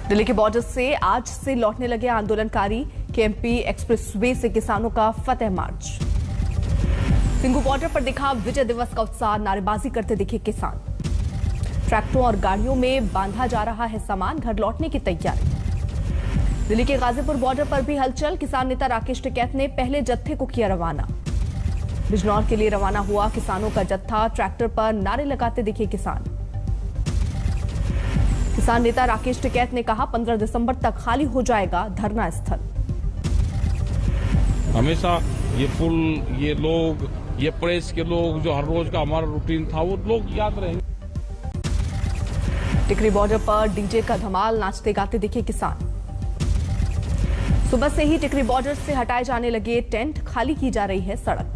दिल्ली के बॉर्डर से आज से लौटने लगे आंदोलनकारी। केएमपी एक्सप्रेसवे से किसानों का फतेह मार्च। सिंघू बॉर्डर पर दिखा विजय दिवस का उत्साह, नारेबाजी करते दिखे किसान। ट्रैक्टरों और गाड़ियों में बांधा जा रहा है सामान, घर लौटने की तैयारी। दिल्ली के गाजीपुर बॉर्डर पर भी हलचल। किसान नेता राकेश टिकैत ने पहले जत्थे को किया रवाना। बिजनौर के लिए रवाना हुआ किसानों का जत्था। ट्रैक्टर पर नारे लगाते दिखे किसान। किसान नेता राकेश टिकैत ने कहा 15 दिसंबर तक खाली हो जाएगा धरना स्थल। हमेशा ये पुल, ये लोग, ये प्रेस के लोग, जो हर रोज का हमारा रूटीन था, वो लोग याद रहेंगे। टिकरी बॉर्डर पर डीजे का धमाल, नाचते गाते दिखे किसान। सुबह से ही टिकरी बॉर्डर से हटाए जाने लगे टेंट, खाली की जा रही है सड़क।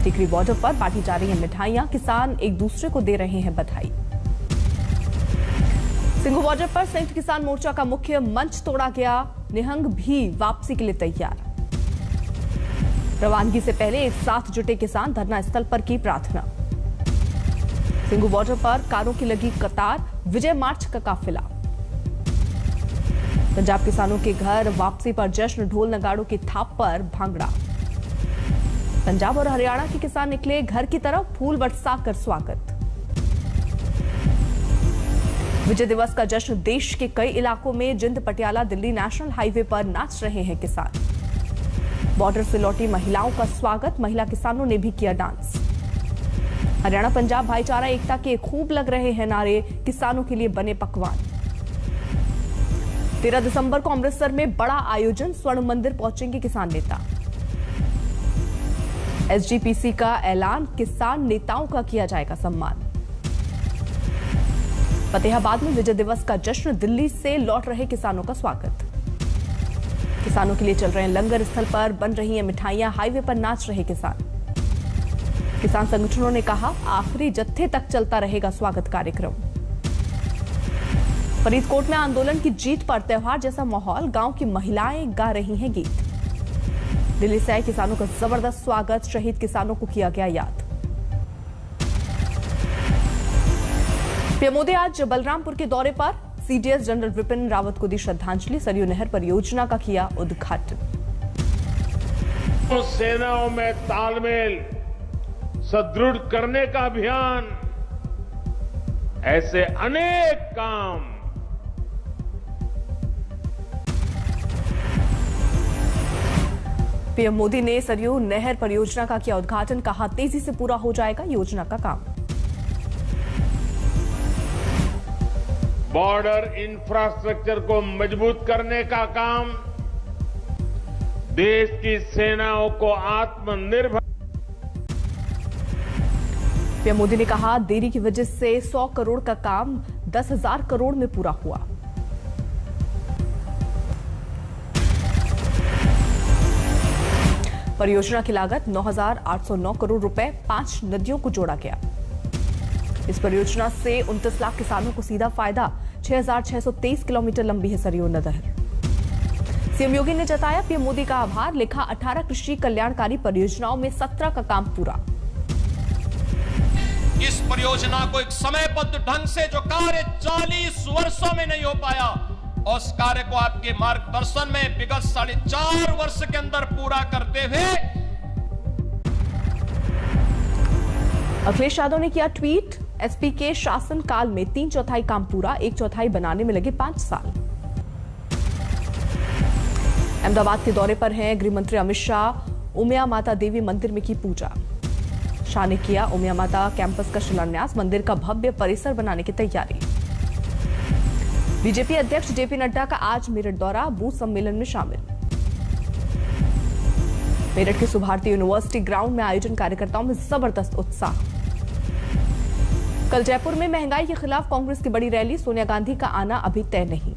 टिकरी बॉर्डर पर बांटी जा रही है मिठाइयां, किसान एक दूसरे को दे रहे हैं बधाई। सिंघू बॉर्डर पर संयुक्त किसान मोर्चा का मुख्य मंच तोड़ा गया। निहंग भी वापसी के लिए तैयार। रवानगी से पहले एक साथ जुटे किसान, धरना स्थल पर की प्रार्थना। सिंघू बॉर्डर पर कारों की लगी कतार, विजय मार्च का काफिला। पंजाब किसानों के घर वापसी पर जश्न, ढोल नगाड़ों की थाप पर भांगड़ा। पंजाब और हरियाणा के किसान निकले घर की तरफ, फूल बरसाकर स्वागत। विजय दिवस का जश्न देश के कई इलाकों में। जिंद, पटियाला, दिल्ली नेशनल हाईवे पर नाच रहे हैं किसान। बॉर्डर से लौटी महिलाओं का स्वागत, महिला किसानों ने भी किया डांस। हरियाणा पंजाब भाईचारा एकता के खूब लग रहे हैं नारे, किसानों के लिए बने पकवान। 13 दिसंबर को अमृतसर में बड़ा आयोजन, स्वर्ण मंदिर पहुंचेंगे किसान नेता। एसजीपीसी का ऐलान, किसान नेताओं का किया जाएगा सम्मान। फतेहाबाद में विजय दिवस का जश्न, दिल्ली से लौट रहे किसानों का स्वागत। किसानों के लिए चल रहे हैं लंगर, स्थल पर बन रही हैं मिठाइयां, हाईवे पर नाच रहे किसान। किसान संगठनों ने कहा आखिरी जत्थे तक चलता रहेगा स्वागत कार्यक्रम। फरीदकोट में आंदोलन की जीत पर त्योहार जैसा माहौल, गांव की महिलाएं गा रही हैं गीत। दिल्ली से आए किसानों का जबरदस्त स्वागत, शहीद किसानों को किया गया याद। पीएम मोदी आज बलरामपुर के दौरे पर, सीडीएस जनरल विपिन रावत को दी श्रद्धांजलि। सरयू नहर परियोजना का किया उद्घाटन। सेनाओं में तालमेल सुदृढ़ करने का अभियान, ऐसे अनेक काम पीएम मोदी ने सरयू नहर परियोजना का किया उद्घाटन, कहा तेजी से पूरा हो जाएगा योजना का काम। बॉर्डर इंफ्रास्ट्रक्चर को मजबूत करने का काम, देश की सेनाओं को आत्मनिर्भर। पीएम मोदी ने कहा देरी की वजह से 100 करोड़ का काम 10,000 करोड़ में पूरा हुआ। परियोजना की लागत 9,809 करोड़ रुपए, 5 नदियों को जोड़ा गया। इस परियोजना से 29 लाख किसानों को सीधा फायदा। 6,623 किलोमीटर लंबी है सरयू नहर। सीएम योगी ने जताया पीएम मोदी का आभार, लिखा 18 कृषि कल्याणकारी परियोजनाओं में 17 का काम पूरा। इस परियोजना को एक समयबद्ध ढंग से जो कार्य 40 वर्षों में नहीं हो पाया, उस कार्य को आपके मार्गदर्शन में विगत 4.5 वर्ष के अंदर पूरा करते हुए। अखिलेश यादव ने किया ट्वीट, एसपी के शासन काल में 3/4 काम पूरा, 1/4 बनाने में लगे 5 साल। अहमदाबाद के दौरे पर हैं गृह मंत्री अमित शाह। उमिया माता देवी मंदिर में की पूजा। शाह ने किया उमिया माता कैंपस का शिलान्यास, मंदिर का भव्य परिसर बनाने की तैयारी। बीजेपी अध्यक्ष जेपी नड्डा का आज मेरठ दौरा, बूथ सम्मेलन में शामिल। मेरठ के सुभारती यूनिवर्सिटी ग्राउंड में आयोजन, कार्यकर्ताओं में जबरदस्त उत्साह। कल जयपुर में महंगाई के खिलाफ कांग्रेस की बड़ी रैली, सोनिया गांधी का आना अभी तय नहीं।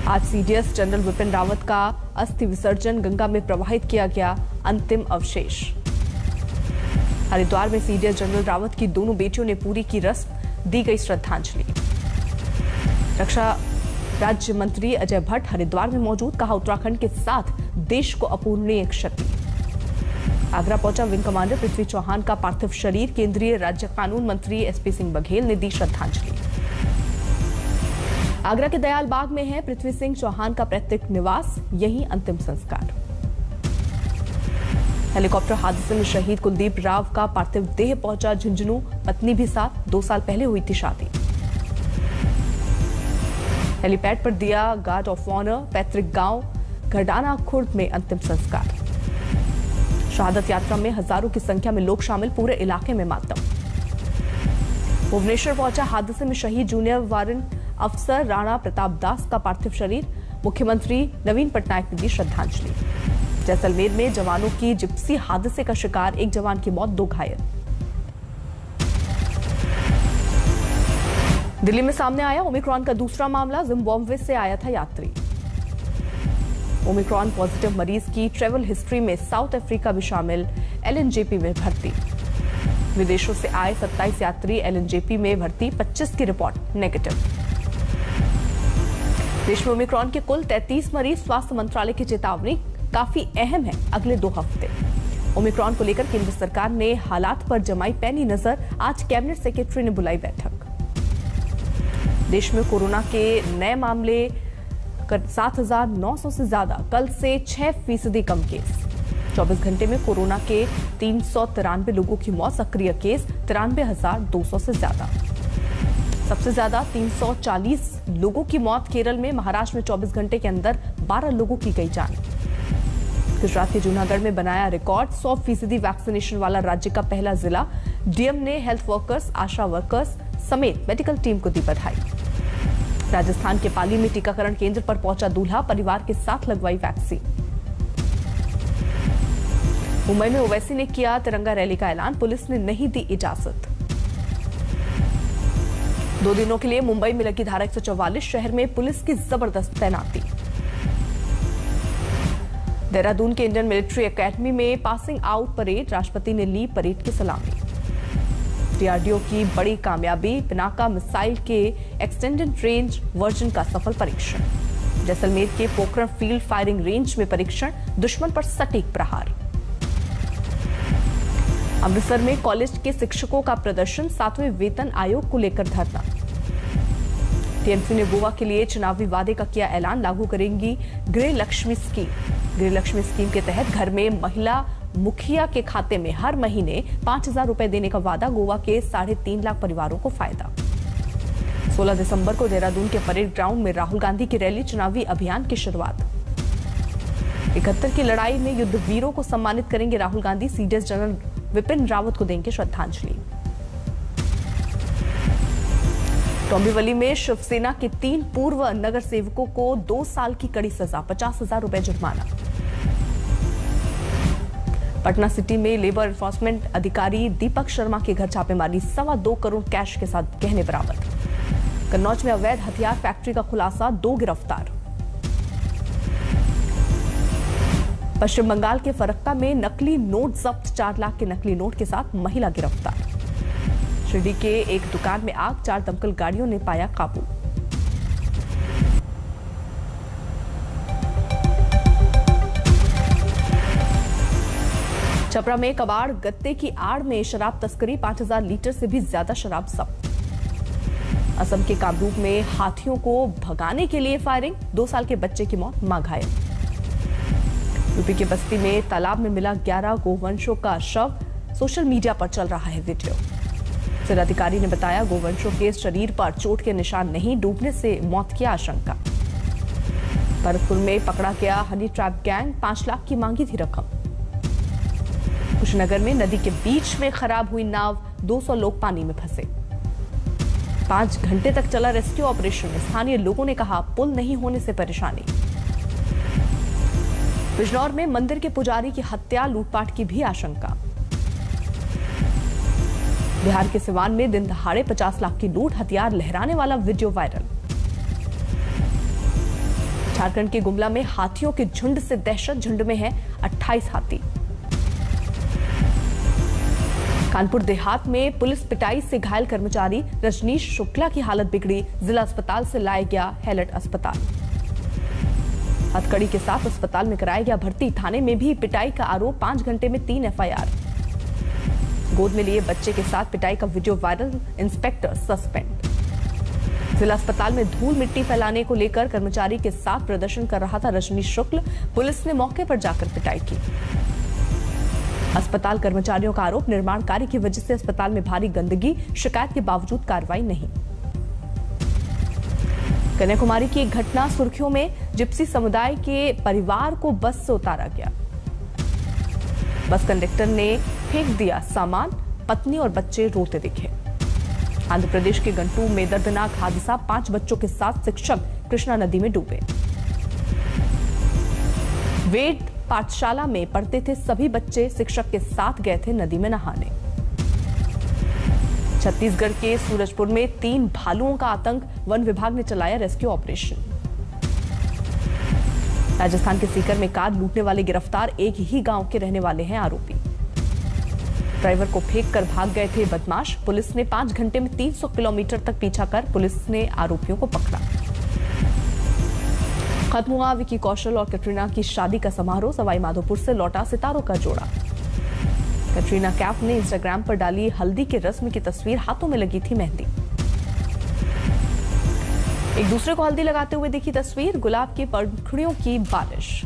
आज सीडीएस जनरल विपिन रावत का अस्थि विसर्जन, गंगा में प्रवाहित किया गया अंतिम अवशेष। हरिद्वार में सीडीएस जनरल रावत की दोनों बेटियों ने पूरी की रस्म, दी गई श्रद्धांजलि। रक्षा राज्य मंत्री अजय भट्ट हरिद्वार में मौजूद, कहा उत्तराखंड के साथ देश को अपूरणीय क्षति। आगरा पहुंचा विंग कमांडर पृथ्वी चौहान का पार्थिव शरीर, केंद्रीय राज्य कानून मंत्री एसपी सिंह बघेल ने दी श्रद्धांजलि। आगरा के दयाल बाग में है पृथ्वी सिंह चौहान का पैतृक निवास, यही अंतिम संस्कार। हेलीकॉप्टर हादसे में शहीद कुलदीप राव का पार्थिव देह पहुंचा झुंझुनू, पत्नी भी साथ, 2 साल पहले हुई थी शादी। हेलीपैड पर दिया गार्ड ऑफ ऑनर, पैतृक गांव घरडाना खुर्द में अंतिम संस्कार। शहादत यात्रा में हजारों की संख्या में लोग शामिल, पूरे इलाके में मातम। भुवनेश्वर पहुंचा हादसे में शहीद जूनियर वारंट अफसर राणा प्रताप दास का पार्थिव शरीर, मुख्यमंत्री नवीन पटनायक ने दी श्रद्धांजलि। जैसलमेर में जवानों की जिप्सी हादसे का शिकार, 1 जवान की मौत, 2 घायल। दिल्ली में सामने आया ओमिक्रॉन का दूसरा मामला, जिम्बाब्वे से आया था यात्री। ओमिक्रॉन पॉजिटिव मरीज की ट्रैवल हिस्ट्री में साउथ अफ्रीका भी शामिल, एलएनजेपी में भर्ती। विदेशों से आए 27 यात्री एलएनजेपी में भर्ती, 25 की रिपोर्ट नेगेटिव। देश में ओमिक्रॉन के कुल 33 मरीज, स्वास्थ्य मंत्रालय की चेतावनी काफी अहम है, अगले 2 हफ्ते। ओमिक्रॉन को लेकर केंद्र सरकार ने हालात पर जमाई पैनी नजर, आज कैबिनेट सेक्रेटरी ने बुलाई बैठक। देश में कोरोना के नए मामले 7,900 से ज्यादा, कल से 6% कम केस। 24 घंटे में कोरोना के 393 लोगों की मौत, सक्रिय केस 93,200 से ज्यादा। सबसे ज्यादा 340 लोगों की मौत केरल में, महाराष्ट्र में 24 घंटे के अंदर 12 लोगों की गई जान। गुजरात के जूनागढ़ में बनाया रिकॉर्ड, 100% वैक्सीनेशन वाला राज्य का पहला जिला। डीएम ने हेल्थ वर्कर्स, आशा वर्कर्स समेत मेडिकल टीम को दी बधाई। राजस्थान के पाली में टीकाकरण केंद्र पर पहुंचा दूल्हा, परिवार के साथ लगवाई वैक्सीन। मुंबई में ओवैसी ने किया तिरंगा रैली का ऐलान, पुलिस ने नहीं दी इजाजत। 2 दिनों के लिए मुंबई में लगी धारा 144, शहर में पुलिस की जबरदस्त तैनाती। देहरादून के इंडियन मिलिट्री एकेडमी में पासिंग आउट परेड, राष्ट्रपति ने ली परेड की सलामी। डीआरडीओ की बड़ी कामयाबी, पिनाका मिसाइल के एक्सटेंडेड रेंज वर्जन का सफल परीक्षण। जैसलमेर के पोखरण फील्ड फायरिंग रेंज में परीक्षण, दुश्मन पर सटीक प्रहार। अमृतसर में कॉलेज के शिक्षकों का प्रदर्शन, 7वें वेतन आयोग को लेकर धरना। टीएमसी ने गोवा के लिए चुनावी वादे का किया ऐलान, लागू करेंगी गृह लक्ष्मी स्कीम। गृह लक्ष्मी स्कीम के तहत घर में महिला मुखिया के खाते में हर महीने 5,000 रुपए देने का वादा, गोवा के 3.5 लाख परिवारों को फायदा। 16 दिसंबर को देहरादून के परेड ग्राउंड में राहुल गांधी की रैली, चुनावी अभियान की शुरुआत। 71 की लड़ाई में युद्ध वीरों को सम्मानित करेंगे राहुल गांधी, सीडीएस जनरल विपिन रावत को देंगे श्रद्धांजलि। डोंबिवली में शिवसेना के 3 पूर्व नगर सेवकों को 2 साल की कड़ी सजा, 50,000 रुपए जुर्माना। पटना सिटी में लेबर एनफोर्समेंट अधिकारी दीपक शर्मा के घर छापेमारी, 2.25 करोड़ कैश के साथ गहने बरामद। कन्नौज में अवैध हथियार फैक्ट्री का खुलासा, 2 गिरफ्तार। पश्चिम बंगाल के फरक्का में नकली नोट जब्त, 4 लाख के नकली नोट के साथ महिला गिरफ्तार। शिरडी के एक दुकान में आग, 4 दमकल गाड़ियों ने पाया काबू। छपरा में कबाड़ गत्ते की आड़ में शराब तस्करी, 5,000 लीटर से भी ज्यादा शराब जब्त। असम के कामरूप में हाथियों को भगाने के लिए फायरिंग, 2 साल के बच्चे की मौत, मां घायल। यूपी के बस्ती में तालाब में मिला 11 गोवंशों का शव, सोशल मीडिया पर चल रहा है वीडियो। जिलाधिकारी ने बताया गोवंशों के शरीर पर चोट के निशान नहीं, डूबने से मौत की आशंका। भरतपुर में पकड़ा गया हनी ट्रैप गैंग, 5 लाख की मांगी थी रकम। कुशीनगर में नदी के बीच में खराब हुई नाव, 200 लोग पानी में फंसे। 5 घंटे तक चला रेस्क्यू ऑपरेशन, स्थानीय लोगों ने कहा पुल नहीं होने से परेशानी। बिजनौर में मंदिर के पुजारी की हत्या, लूटपाट की भी आशंका। बिहार के सिवान में दिन दहाड़े 50 लाख की लूट, हथियार लहराने वाला वीडियो वायरल। झारखंड के गुमला में हाथियों के झुंड से दहशत, झुंड में है 28 हाथी। कानपुर देहात में पुलिस पिटाई से घायल कर्मचारी रजनीश शुक्ला की हालत बिगड़ी, जिला अस्पताल से लाया गया हैलट अस्पताल। हथकड़ी के साथ अस्पताल में कराया गया भर्ती, थाने में भी पिटाई का आरोप, 5 घंटे में 3 एफआईआर। गोद में लिए बच्चे के साथ पिटाई का वीडियो वायरल, इंस्पेक्टर सस्पेंड। जिला अस्पताल में धूल मिट्टी फैलाने को लेकर कर्मचारी के साथ प्रदर्शन कर रहा था रजनीश शुक्ल। पुलिस ने मौके पर जाकर पिटाई की। अस्पताल कर्मचारियों का आरोप, निर्माण कार्य की वजह से अस्पताल में भारी गंदगी, शिकायत के बावजूद कार्रवाई नहीं। कन्याकुमारी की एक घटना सुर्खियों में, जिप्सी समुदाय के परिवार को बस से उतारा गया। बस कंडक्टर ने फेंक दिया सामान, पत्नी और बच्चे रोते दिखे। आंध्र प्रदेश के गंटूर में दर्दनाक हादसा, 5 बच्चों के साथ शिक्षक कृष्णा नदी में डूबे। वेद पाठशाला में पढ़ते थे सभी बच्चे, शिक्षक के साथ गए थे नदी में नहाने। छत्तीसगढ़ के सूरजपुर में 3 भालुओं का आतंक, वन विभाग ने चलाया रेस्क्यू ऑपरेशन। राजस्थान के सीकर में कार लूटने वाले गिरफ्तार, एक ही गांव के रहने वाले हैं आरोपी। ड्राइवर को फेंक कर भाग गए थे बदमाश। पुलिस ने 5 घंटे में 300 किलोमीटर तक पीछा कर पुलिस ने आरोपियों को पकड़ा। खत्म हुआ विकी कौशल और कैटरीना की शादी का समारोह, सवाई माधोपुर से लौटा सितारों का जोड़ा। कैटरीना कैफ ने इंस्टाग्राम पर डाली हल्दी के रस्म की तस्वीर, हाथों में लगी थी मेहंदी। एक दूसरे को हल्दी लगाते हुए दिखी तस्वीर, गुलाब की पंखुड़ियों की बारिश।